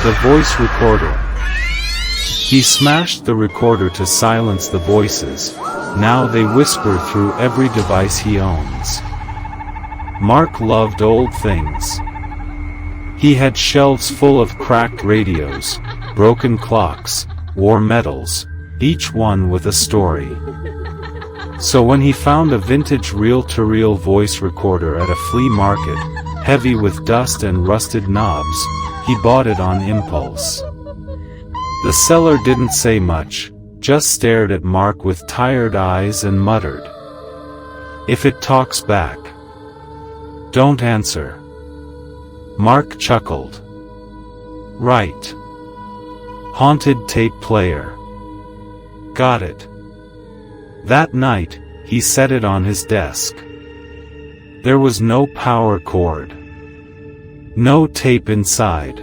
The voice recorder. He smashed the recorder to silence the voices. Now they whisper through every device he owns. Mark loved old things. He had shelves full of cracked radios, broken clocks, war medals, each one with a story. So when he found a vintage reel-to-reel voice recorder at a flea market, heavy with dust and rusted knobs, he bought it on impulse. The seller didn't say much, just stared at Mark with tired eyes and muttered, "If it talks back, don't answer." Mark chuckled. "Right. Haunted tape player. Got it." That night, he set it on his desk. There was no power cord. No tape inside.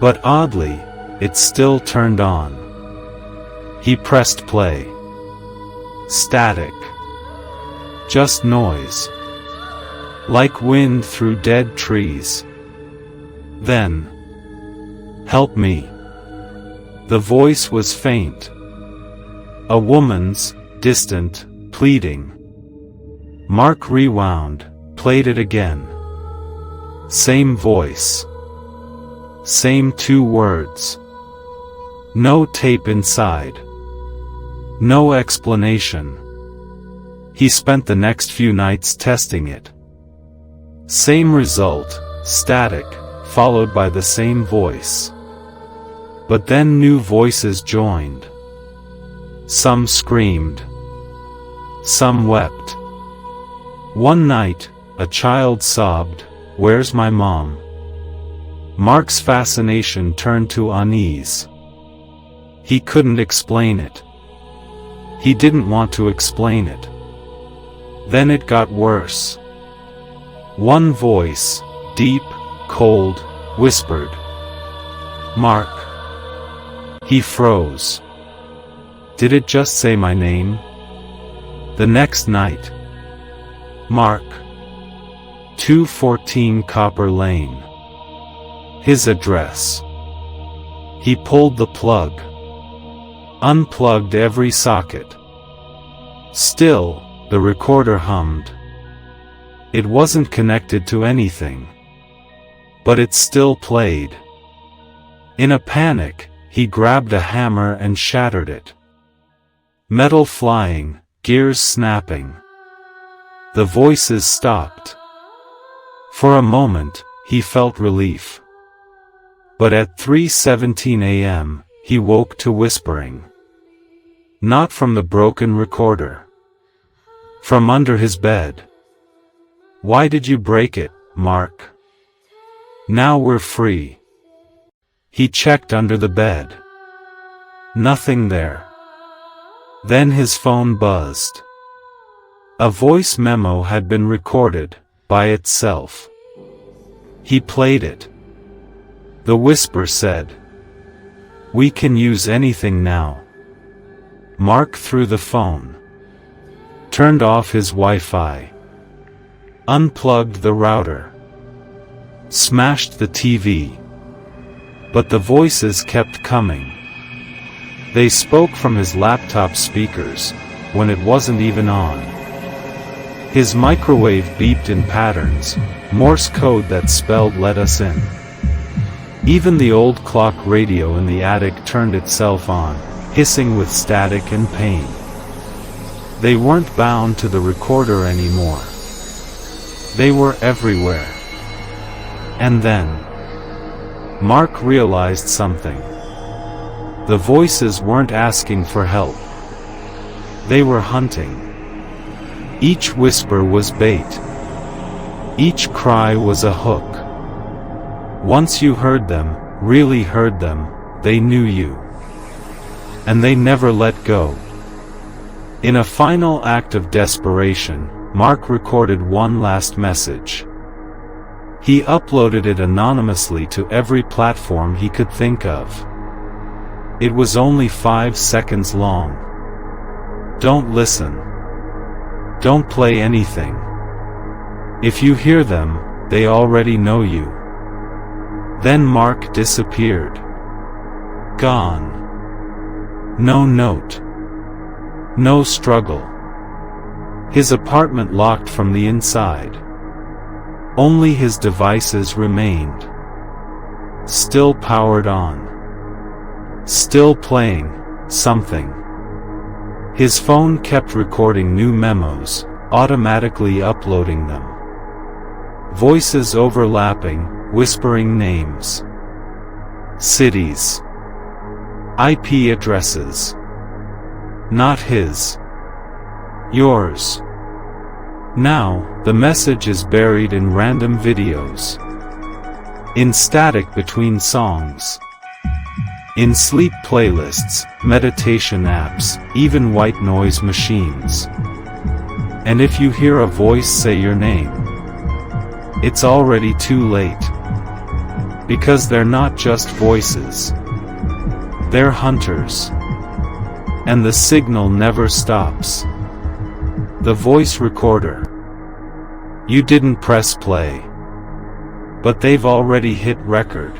But oddly, it still turned on. He pressed play. Static. Just noise. Like wind through dead trees. Then, "Help me." The voice was faint. A woman's, distant, pleading. Mark rewound, played it again. Same voice. Same 2 words. No tape inside. No explanation. He spent the next few nights testing it. Same result, static, followed by the same voice. But then new voices joined. Some screamed. Some wept. One night, a child sobbed, "Where's my mom?" Mark's fascination turned to unease. He couldn't explain it. He didn't want to explain it. Then it got worse. One voice, deep, cold, whispered, "Mark." He froze. Did it just say my name? The next night. Mark. 214 Copper Lane. His address. He pulled the plug. Unplugged every socket. Still, the recorder hummed. It wasn't connected to anything. But it still played. In a panic, he grabbed a hammer and shattered it. Metal flying, gears snapping. The voices stopped. For a moment, he felt relief. But at 3:17 a.m., he woke to whispering. Not from the broken recorder. From under his bed. "Why did you break it, Mark? Now we're free." He checked under the bed. Nothing there. Then his phone buzzed. A voice memo had been recorded, by itself. He played it. The whisper said, "We can use anything now." Mark threw the phone. Turned off his Wi-Fi. Unplugged the router. Smashed the TV. But the voices kept coming. They spoke from his laptop speakers, when it wasn't even on. His microwave beeped in patterns, Morse code that spelled "let us in." Even the old clock radio in the attic turned itself on, hissing with static and pain. They weren't bound to the recorder anymore. They were everywhere. And then, Mark realized something. The voices weren't asking for help. They were hunting. Each whisper was bait. Each cry was a hook. Once you heard them, really heard them, they knew you. And they never let go. In a final act of desperation, Mark recorded one last message. He uploaded it anonymously to every platform he could think of. It was only 5 seconds long. Don't listen. Don't play anything. If you hear them, they already know you. Then Mark disappeared. Gone. No note. No struggle. His apartment locked from the inside. Only his devices remained. Still powered on. Still playing something. His phone kept recording new memos, automatically uploading them. Voices overlapping, whispering names. Cities. IP addresses. Not his. Yours. Now, the message is buried in random videos. In static between songs. In sleep playlists, meditation apps, even white noise machines. And if you hear a voice say your name, it's already too late. Because they're not just voices. They're hunters. And the signal never stops. The voice recorder. You didn't press play. But they've already hit record.